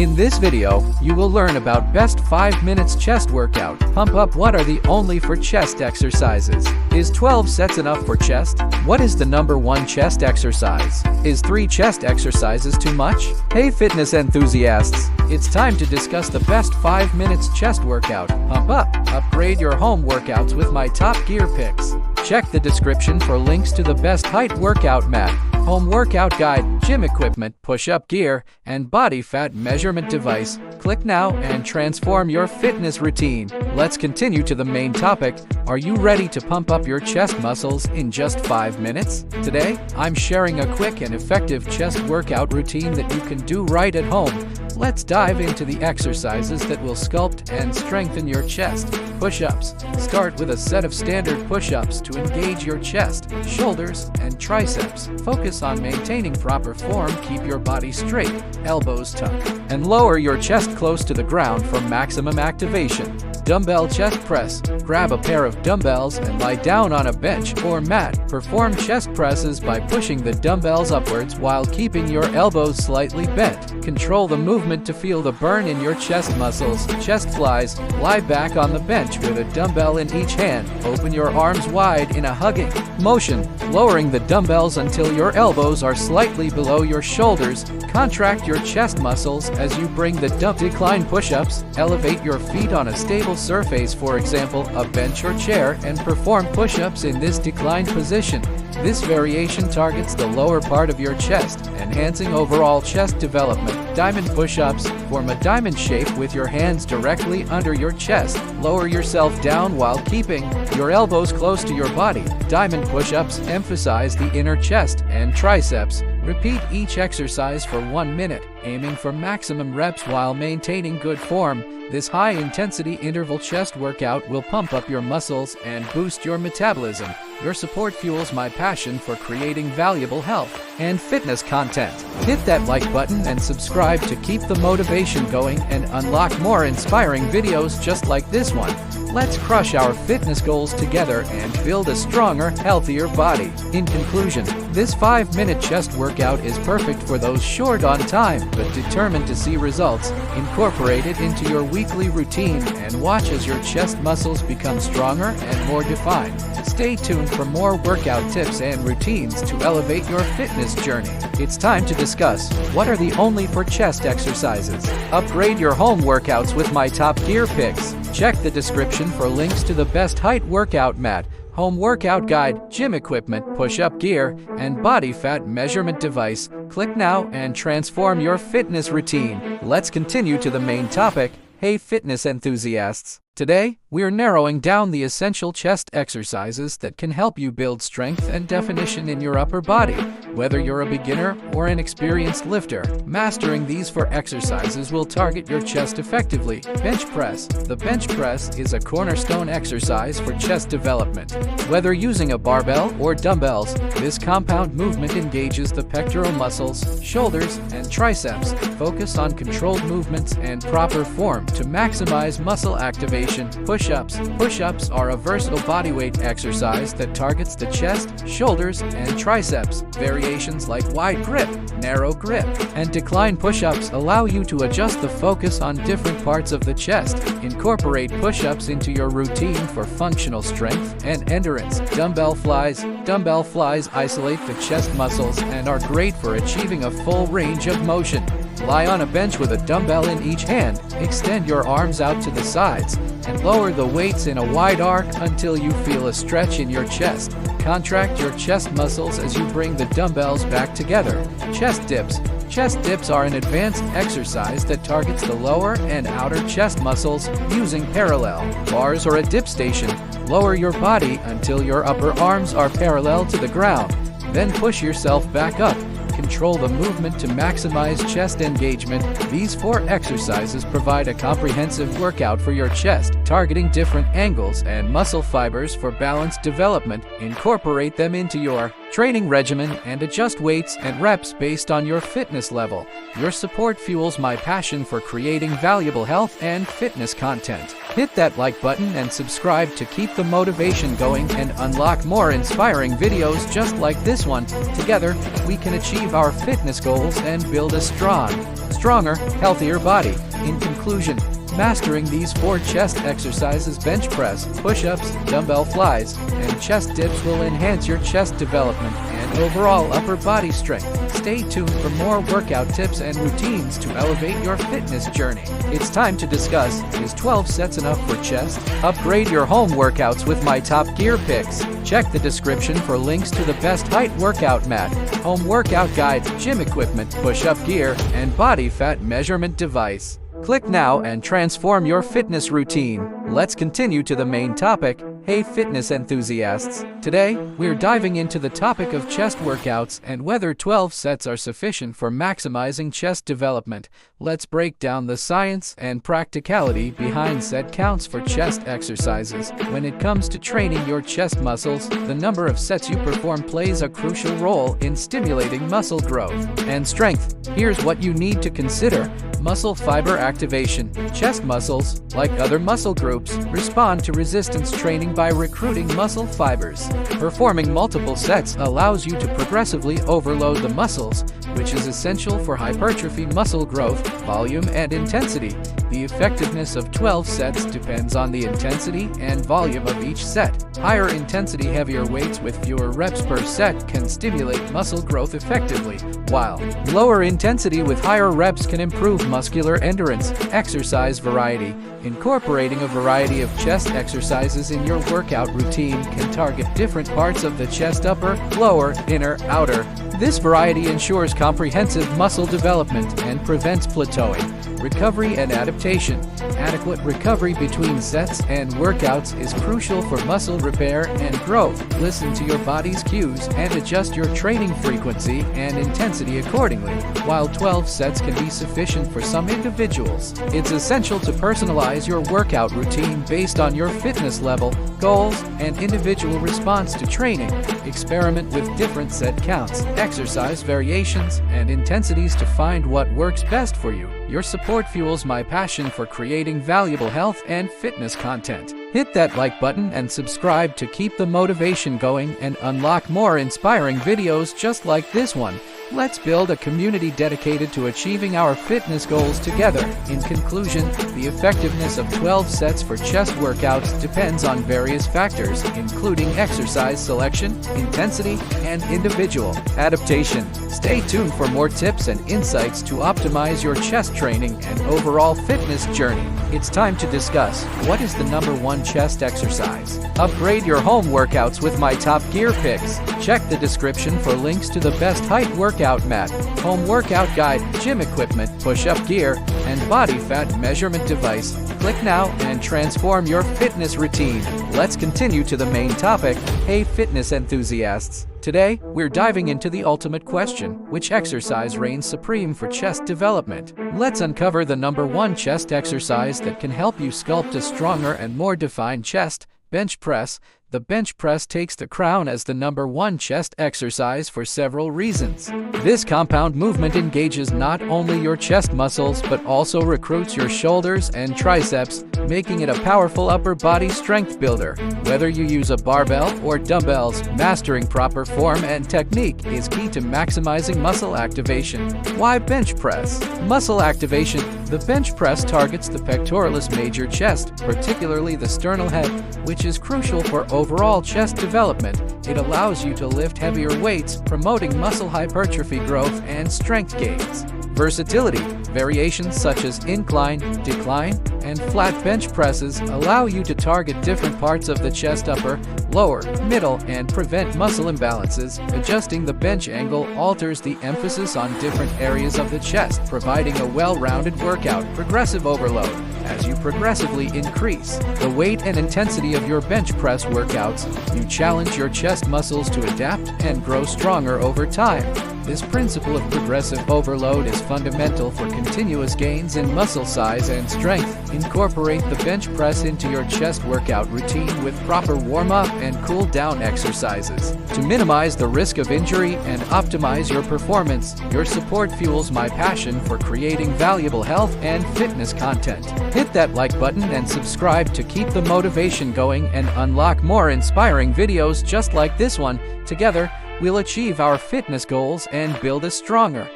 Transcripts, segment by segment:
In this video, you will learn about best 5 minutes chest workout. Pump up. What are the only for chest exercises? Is 12 sets enough for chest? What is the number 1 chest exercise? Is 3 chest exercises too much? Hey fitness enthusiasts, it's time to discuss the best 5 minutes chest workout. Pump up. Upgrade your home workouts with my top gear picks. Check the description for links to the best height workout mat, home workout guide, gym equipment, push-up gear, and body fat measurement device. Click now and transform your fitness routine. Let's continue to the main topic. Are you ready to pump up your chest muscles in just 5 minutes? Today, I'm sharing a quick and effective chest workout routine that you can do right at home. Let's dive into the exercises that will sculpt and strengthen your chest. Push-ups. Start with a set of standard push-ups to engage your chest, shoulders, and triceps. Focus on maintaining proper form. Keep your body straight, elbows tucked, and lower your chest close to the ground for maximum activation. Dumbbell chest press. Grab a pair of dumbbells and lie down on a bench or mat. Perform chest presses by pushing the dumbbells upwards while keeping your elbows slightly bent. Control the movement to feel the burn in your chest muscles. Chest flies. Lie back on the bench with a dumbbell in each hand. Open your arms wide in a hugging motion, lowering the dumbbells until your elbows are slightly below your shoulders. Contract your chest muscles as you bring the decline push-ups. Elevate your feet on a stable surface, for example, a bench or chair, and perform push-ups in this declined position. This variation targets the lower part of your chest, enhancing overall chest development. Diamond push-ups. Form a diamond shape with your hands directly under your chest. Lower yourself down while keeping your elbows close to your body. Diamond push-ups emphasize the inner chest and triceps. Repeat each exercise for 1 minute, aiming for maximum reps while maintaining good form. This high-intensity interval chest workout will pump up your muscles and boost your metabolism. Your support fuels my passion for creating valuable health and fitness content. Hit that like button and subscribe to keep the motivation going and unlock more inspiring videos just like this one. Let's crush our fitness goals together and build a stronger, healthier body. In conclusion, this 5-minute chest workout is perfect for those short on time but determined to see results. Incorporate it into your weekly routine and watch as your chest muscles become stronger and more defined. Stay tuned for more workout tips and routines to elevate your fitness journey. It's time to discuss what are the only for chest exercises. Upgrade your home workouts with my top gear picks. Check the description for links to the best height workout mat, home workout guide, gym equipment, push-up gear, and body fat measurement device. Click now and transform your fitness routine. Let's continue to the main topic. Hey fitness enthusiasts! Today, we're narrowing down the essential chest exercises that can help you build strength and definition in your upper body. Whether you're a beginner or an experienced lifter, mastering these 4 exercises will target your chest effectively. Bench press. The bench press is a cornerstone exercise for chest development. Whether using a barbell or dumbbells, this compound movement engages the pectoral muscles, shoulders, and triceps. Focus on controlled movements and proper form to maximize muscle activation. Push-ups. Push-ups are a versatile bodyweight exercise that targets the chest, shoulders, and triceps. Variations like wide grip, narrow grip, and decline push-ups allow you to adjust the focus on different parts of the chest. Incorporate push-ups into your routine for functional strength and endurance. Dumbbell flies. Dumbbell flies isolate the chest muscles and are great for achieving a full range of motion. Lie on a bench with a dumbbell in each hand. Extend your arms out to the sides and lower the weights in a wide arc until you feel a stretch in your chest. Contract your chest muscles as you bring the dumbbells back together. Chest dips. Chest dips are an advanced exercise that targets the lower and outer chest muscles using parallel bars or a dip station. Lower your body until your upper arms are parallel to the ground. Then push yourself back up. Control the movement to maximize chest engagement. These 4 exercises provide a comprehensive workout for your chest, targeting different angles and muscle fibers for balanced development. Incorporate them into your training regimen, and adjust weights and reps based on your fitness level. Your support fuels my passion for creating valuable health and fitness content. Hit that like button and subscribe to keep the motivation going and unlock more inspiring videos just like this one. Together, we can achieve our fitness goals and build a stronger, healthier body. In conclusion, mastering these 4 chest exercises, bench press, push-ups, dumbbell flies, and chest dips will enhance your chest development and overall upper body strength. Stay tuned for more workout tips and routines to elevate your fitness journey. It's time to discuss, is 12 sets enough for chest? Upgrade your home workouts with my top gear picks. Check the description for links to the best height workout mat, home workout guide, gym equipment, push-up gear, and body fat measurement device. Click now and transform your fitness routine. Let's continue to the main topic. Hey fitness enthusiasts! Today, we're diving into the topic of chest workouts and whether 12 sets are sufficient for maximizing chest development. Let's break down the science and practicality behind set counts for chest exercises. When it comes to training your chest muscles, the number of sets you perform plays a crucial role in stimulating muscle growth and strength. Here's what you need to consider. Muscle fiber activation. Chest muscles, like other muscle groups, respond to resistance training by recruiting muscle fibers. Performing multiple sets allows you to progressively overload the muscles, which is essential for hypertrophy muscle growth, volume, and intensity. The effectiveness of 12 sets depends on the intensity and volume of each set. Higher intensity, heavier weights with fewer reps per set can stimulate muscle growth effectively, while lower intensity with higher reps can improve muscular endurance. Exercise variety. Incorporating a variety of chest exercises in your workout routine can target different parts of the chest: upper, lower, inner, outer. This variety ensures comprehensive muscle development and prevents plateauing. Recovery and adaptation. Adequate recovery between sets and workouts is crucial for muscle repair and growth. Listen to your body's cues and adjust your training frequency and intensity accordingly. While 12 sets can be sufficient for some individuals, it's essential to personalize your workout routine based on your fitness level, goals, and individual response to training. Experiment with different set counts, exercise variations, and intensities to find what works best for you. Your support fuels my passion for creating valuable health and fitness content. Hit that like button and subscribe to keep the motivation going and unlock more inspiring videos just like this one. Let's build a community dedicated to achieving our fitness goals together. In conclusion, the effectiveness of 12 sets for chest workouts depends on various factors, including exercise selection, intensity, and individual adaptation. Stay tuned for more tips and insights to optimize your chest training and overall fitness journey. It's time to discuss, what is the number 1 chest exercise? Upgrade your home workouts with my top gear picks. Check the description for links to the best height workout mat, home workout guide, gym equipment, push-up gear, and body fat measurement device. Click now and transform your fitness routine. Let's continue to the main topic. Hey fitness enthusiasts! Today, we're diving into the ultimate question: which exercise reigns supreme for chest development? Let's uncover the number 1 chest exercise that can help you sculpt a stronger and more defined chest: bench press. The bench press takes the crown as the number 1 chest exercise for several reasons. This compound movement engages not only your chest muscles but also recruits your shoulders and triceps, making it a powerful upper body strength builder. Whether you use a barbell or dumbbells, mastering proper form and technique is key to maximizing muscle activation. Why bench press? Muscle activation. The bench press targets the pectoralis major chest, particularly the sternal head, which is crucial for overall chest development. It allows you to lift heavier weights, promoting muscle hypertrophy growth and strength gains. Versatility. Variations such as incline, decline, and flat bench presses allow you to target different parts of the chest: upper, lower, middle, and prevent muscle imbalances. Adjusting the bench angle alters the emphasis on different areas of the chest, providing a well-rounded workout. Progressive overload. As you progressively increase the weight and intensity of your bench press workouts, you challenge your chest muscles to adapt and grow stronger over time. This principle of progressive overload is fundamental for continuous gains in muscle size and strength. Incorporate the bench press into your chest workout routine with proper warm-up and cool-down exercises. To minimize the risk of injury and optimize your performance, your support fuels my passion for creating valuable health and fitness content. Hit that like button and subscribe to keep the motivation going and unlock more inspiring videos just like this one. Together, we'll achieve our fitness goals and build a stronger,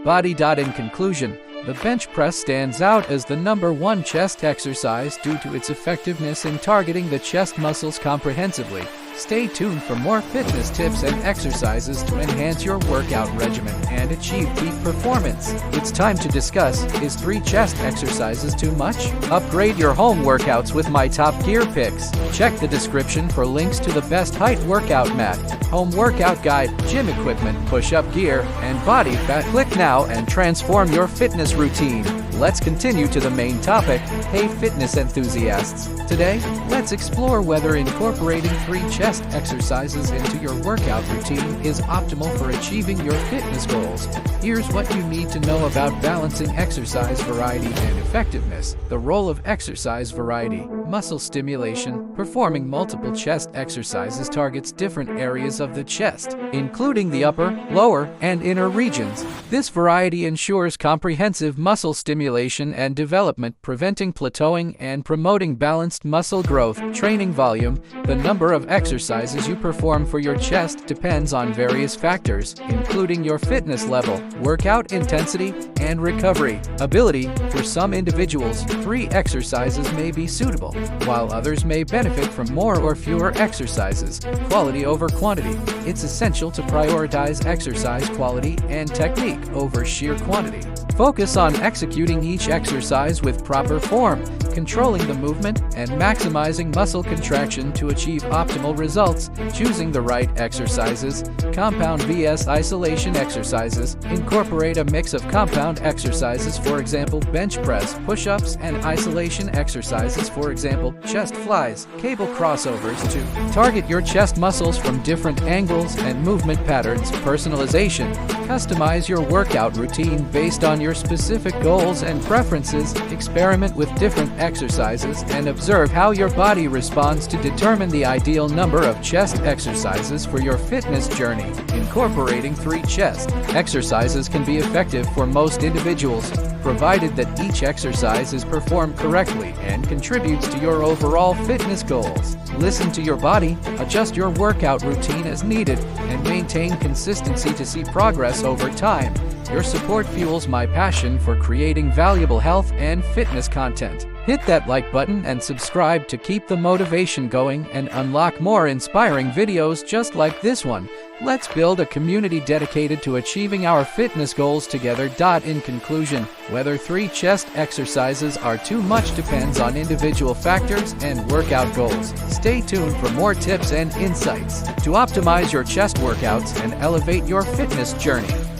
body. In conclusion, the bench press stands out as the #1 chest exercise due to its effectiveness in targeting the chest muscles comprehensively. Stay tuned for more fitness tips and exercises to enhance your workout regimen and achieve peak performance. It's time to discuss, is 3 chest exercises too much? Upgrade your home workouts with my top gear picks. Check the description for links to the best height workout mat, home workout guide, gym equipment, push-up gear, and body fat. Click now and transform your fitness routine. Let's continue to the main topic. Hey fitness enthusiasts! Today, let's explore whether incorporating 3 chest exercises into your workout routine is optimal for achieving your fitness goals. Here's what you need to know about balancing exercise variety and effectiveness. The role of exercise variety. Muscle stimulation. Performing multiple chest exercises targets different areas of the chest, including the upper, lower, and inner regions. This variety ensures comprehensive muscle stimulation and development, preventing plateauing and promoting balanced muscle growth. Training volume. The number of exercises you perform for your chest depends on various factors, including your fitness level, workout intensity, and recovery ability. For some individuals, 3 exercises may be suitable, while others may benefit from more or fewer exercises. Quality over quantity. It's essential to prioritize exercise quality and technique over sheer quantity. Focus on executing each exercise with proper form, controlling the movement, and maximizing muscle contraction to achieve optimal results. Choosing the right exercises. Compound vs. isolation exercises. Incorporate a mix of compound exercises, for example, bench press, push-ups, and isolation exercises, for example, chest flies, cable crossovers, to target your chest muscles from different angles and movement patterns. Personalization. Customize your workout routine based on your specific goals and preferences. Experiment with different exercises and observe how your body responds to determine the ideal number of chest exercises for your fitness journey. Incorporating 3 chest exercises can be effective for most individuals, provided that each exercise is performed correctly and contributes to your overall fitness goals. Listen to your body, adjust your workout routine as needed, and maintain consistency to see progress over time. Your support fuels my passion for creating valuable health and fitness content. Hit that like button and subscribe to keep the motivation going and unlock more inspiring videos just like this one. Let's build a community dedicated to achieving our fitness goals together. In conclusion, whether 3 chest exercises are too much depends on individual factors and workout goals. Stay tuned for more tips and insights to optimize your chest workouts and elevate your fitness journey.